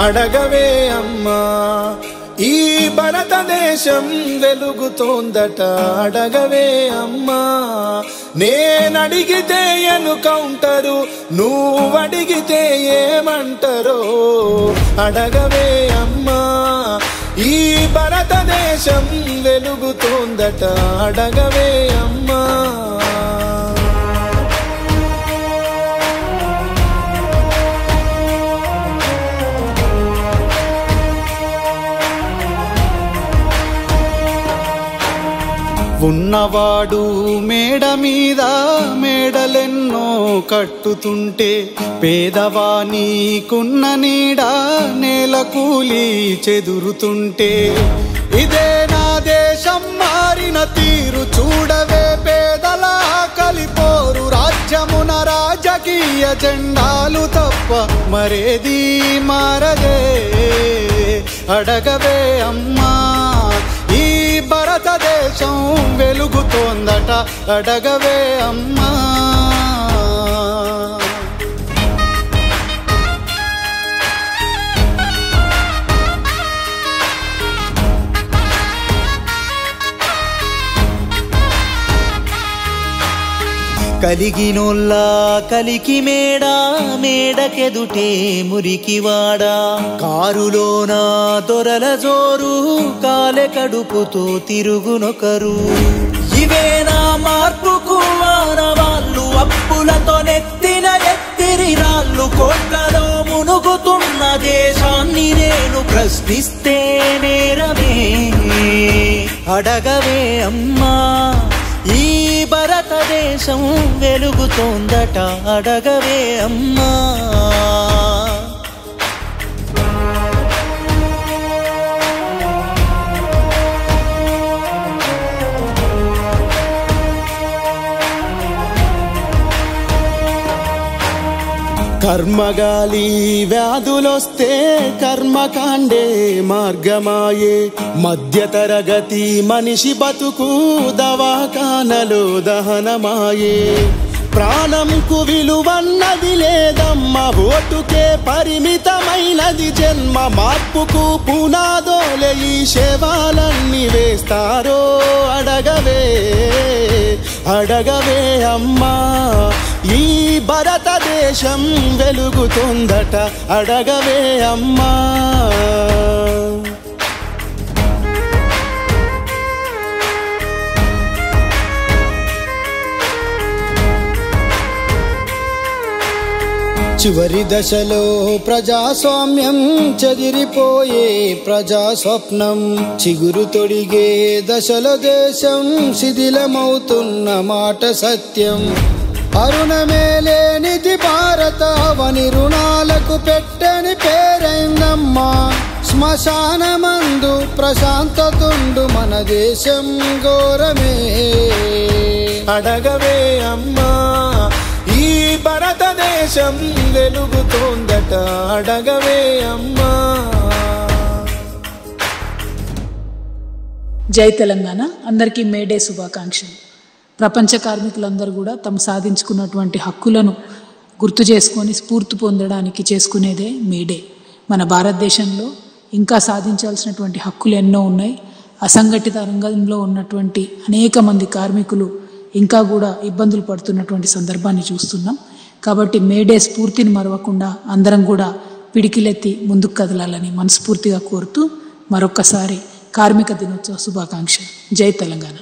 అడగవే అమ్మా ఈ భారతదేశం వెలుగుతోందట అడగవే అమ్మా నేనడిగితే ఎన్కౌంటరు నువ్వడిగితే ఏమంటారో అడగవే అమ్మా ఈ భారతదేశం వెలుగుతోందట అడగవే అమ్మా ఉన్నవాడు మేడ మీద మేడలెన్నో కట్టుతుంటే పేదవానికున్న నీడ నేల కూలి చెదురుతుంటే ఇదే నా దేశం మారిన తీరు చూడవే పేదల కలిపోరు రాజ్యమున రాజకీయ జెండాలు తప్ప మరేది మారదే అడగవే అమ్మా ఈ భారతదేశం వెలుగుతోందట అడగవే అమ్మా కలిగినోల్లా కలికి మేడకెదుటే మురికివాడా కారులోన దొరల జోరు కాలె కడుపుతో తిరుగునొకరు ఇవే నా మార్పుకు వాళ్ళు అప్పులతో నెత్తిన ఎత్తిరి రాళ్ళు కోట్లలో మునుగుతున్న దేశాన్ని నేను ప్రశ్నిస్తే నేరమే అడగవే అమ్మా ఈ భారతదేశం వెలుగుతోందట అడగవే అమ్మా కర్మగాలి వ్యాధులొస్తే కర్మకాండే మార్గమాయే మధ్యతరగతి మనిషి బతుకు దవాఖానలో దహనమాయే ప్రాణంకు విలువన్నది లేదమ్మ ఓటుకే పరిమితమైనది జన్మ మార్పుకు పునాదోలే ఈ శవాలన్నీ వేస్తారో అడగవే అమ్మా ఈ భారతదేశం వెలుగుతోందట అడగవే అమ్మా చివరి దశలో ప్రజాస్వామ్యం చెదిరిపోయే ప్రజాస్వప్నం చిగురు తొడిగే దశలో దేశం శిథిలమవుతున్న మాట సత్యం అరుణమే లేనిది భారతావని రుణాలకు పెట్టని పేరైందమ్మా శ్మశానమందు ప్రశాంతతుండు మన దేశం ఘోరమే అడగవే అమ్మా ఈ భారతదేశం వెలుగుతోందట అడగవే అమ్మా జై తెలంగాణ అందరికీ మేడే శుభాకాంక్షలు ప్రపంచ కార్మికులందరూ కూడా తమ సాధించుకున్నటువంటి హక్కులను గుర్తు చేసుకొని స్ఫూర్తి పొందడానికి చేసుకునేదే మేడే మన భారతదేశంలో ఇంకా సాధించాల్సినటువంటి హక్కులు ఎన్నో ఉన్నాయి అసంఘటిత రంగంలో ఉన్నటువంటి అనేక మంది కార్మికులు ఇంకా కూడా ఇబ్బందులు పడుతున్నటువంటి సందర్భాన్ని చూస్తున్నాం కాబట్టి మేడే స్ఫూర్తిని మరవకుండా అందరం కూడా పిడికిలెత్తి ముందుకు కదలాలని మనస్ఫూర్తిగా కోరుతూ మరొక్కసారి కార్మిక దినోత్సవ శుభాకాంక్షలు జై తెలంగాణ